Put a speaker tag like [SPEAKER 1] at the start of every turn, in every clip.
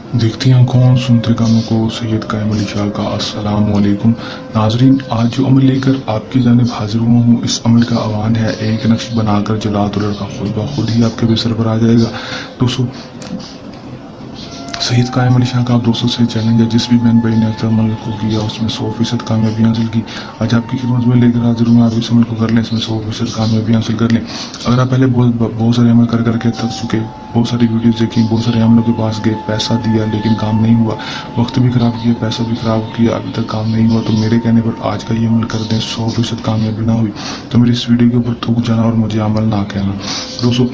[SPEAKER 1] देखती आंखों सुनते कानों को सैयद कायम अली शाह का अस्सलाम वालेकुम। नाजरीन, आज जो अमल लेकर आपकी जानिब हाजिर हुआ हूँ, इस अमल का आह्वान है एक नक्श बनाकर जला तो लड़का खुद ब खुद ही आपके बिस्तर पर आ जाएगा। दोस्तों, सैयद कायम अली शाह का आप दोस्तों से चैलेंज है, जिस भी बहन भाई ने अच्छा अमल को किया उसमें 100% कामयाबी हासिल की। आज आपकी खिदमत में लेकर हाजिर हूँ, आप इस अमल को कर लें, इसमें 100% कामयाबी हासिल कर लें। अगर आप पहले बहुत सारे अमल कर करके थक चुके, बहुत सारी वीडियोस देखी, बहुत सारे अमलों के पास गए, पैसा दिया लेकिन काम नहीं हुआ, वक्त भी खराब किया, पैसा भी खराब किया, अभी तक काम नहीं हुआ, तो मेरे कहने पर आज का ये अमल कर दें, 100% कामयाबी ना हुई तो मेरी इस वीडियो के ऊपर थूक जाना और मुझे अमल ना कहना। दोस्तों,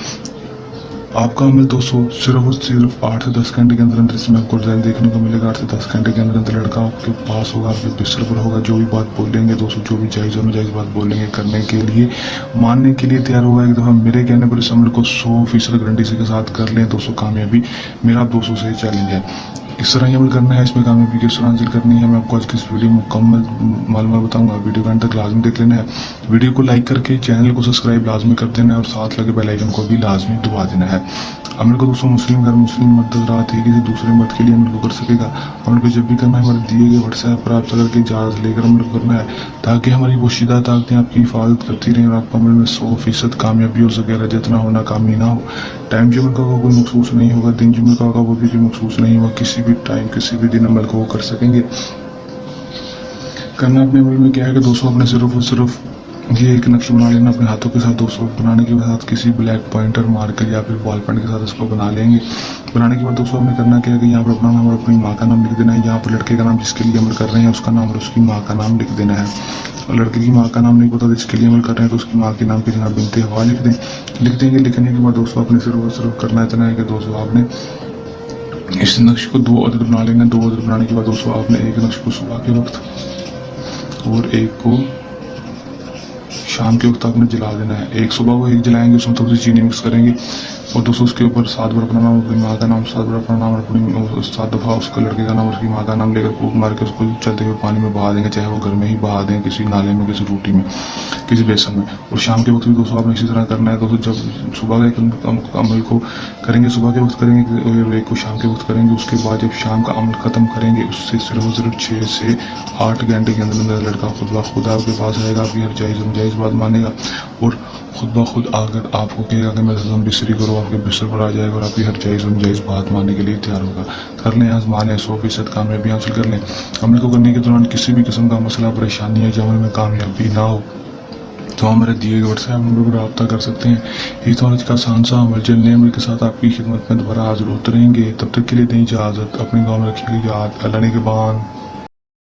[SPEAKER 1] आपका अमल दोस्तों सिर्फ और सिर्फ 8 से 10 घंटे के अंदर अंदर इसमें आपको रिजल्ट देखने को मिलेगा। 8 से 10 घंटे के अंदर अंदर लड़का आपके पास होगा, आपके बिस्तर पर होगा। जो भी बात बोलेंगे दोस्तों, जो भी जायज़ और नाजायज़ बात बोलेंगे, करने के लिए मानने के लिए तैयार होगा। एक दफ़ा मेरे कहने पर इस अमल को 100% गारंटी के साथ कर लें दोस्तों, कामयाबी मेरा आप दोस्तों से चैलेंज है। इस तरह ही अमल करना है, इसमें कामयाबी किस तरह हासिल करनी है, मैं आपको आज की इस वीडियो में मुकम्मल मालूमात बताऊंगा। वीडियो का अंत तक लाजमी देख लेना है, वीडियो को लाइक करके चैनल को सब्सक्राइब लाजमी कर देना है और साथ लगे बेल आइकन को भी लाजमी दबा देना है। अमल को दोस्तों मुस्लिम घर मुस्लिम मर्द रात है, किसी दूसरे मर्द के लिए अमल को कर सकेगा। अमल को जब भी करना है हमारे दिए गए व्हाट्सएप पर आप करके इजाज़त लेकर अमल को करना है, ताकि हमारी वो शीदा ताकतें आपकी हिफाजत करती रहें और आपको अमल में 100% कामयाबी हो सके। रजत ना होना, कामी ना हो। टाइम जुम्मे का कोई मखसूस नहीं होगा, दिन जुम्मे का वो भी कोई मखसूस नहीं होगा। किसी भी टाइम किसी भी दिन अमल को वो कर सकेंगे। करना अपने अमल में क्या है कि दोस्तों, अपने सिर्फ और सिर्फ ये एक नक्श बना लेना अपने हाथों के साथ। दोस्तों, बनाने के बाद किसी ब्लैक पॉइंटर मार्कर या फिर बॉल पेन के साथ इसको बना लेंगे। बनाने के बाद दोस्तों हमने करना क्या है कि यहाँ पर अपना नाम और अपनी माँ का नाम लिख देना है। यहाँ पर लड़के का नाम जिसके लिए अमल कर रहे हैं उसका नाम और उसकी माँ का नाम लिख देना है। और लड़के की माँ का नाम नहीं पता जिसके लिए अमल कर रहे हैं तो उसकी माँ के नाम की जगह बिनते हवा लिख दें। लिख देंगे। लिखने के बाद दोस्तों अपने सिर्फ और सिर्फ करना इतना है कि दोस्तों आपने इस नक्श को 2 अदद बना लेना। 2 अदद बनाने के बाद दोस्तों आपने एक नक्श को सुबह के वक्त और एक को शाम के वक्त आपने जला देना है। एक सुबह को एक जलाएंगे, उसमें थोड़ी सी चीनी मिक्स करेंगे और दोस्तों उसके ऊपर 7 बार अपना नाम, अपनी माँ का नाम, 7 बार अपना नाम, अपनी 7 दफ़ा उसका लड़के का नाम और उसकी माँ का नाम लेकर फूंक मार के उसको चलते हुए पानी में बहा देंगे। चाहे वो घर में ही बहा दें, किसी नाले में, किसी रोटी में, किसी बेसन में। और शाम के वक्त भी दोस्तों आपने इसी तरह करना है। दोस्तों, जब सुबह के अमल को करेंगे, सुबह के वक्त करेंगे और एक को शाम के वक्त करेंगे। उसके बाद जब शाम का अमल ख़त्म करेंगे, उससे सिर्फ और सिर्फ 6 से 8 घंटे के अंदर अंदर लड़का खुद ब खुद आपके पास आएगा। आपकी हर जायज़ बात मानेगा और खुद ब खुद आकर आपको कहेगा कि मैं हम बिस्तरी करो, आपके बिस्तर पर आ जाएगा और आपकी हर जायज़ बात मानने के लिए तैयार होगा। कर लें, आजमा लें, 100% कामयाबी हासिल कर लें। अमल को करने के दौरान किसी भी किस्म का मसला परेशानी है, जब अमल में कामयाबी ना हो तो हमारे दिए गए व्हाट्सएप नंबर पर रब्ता कर सकते हैं। इस तरह का आसान सा अमल जल्द नए अमल के साथ आपकी खिदमत में दोबारा हाजिर होते रहेंगे। तब तक के लिए दें इजाज़त। अपने गाँव में रखिएगा याद। अल्लाह ने के बान।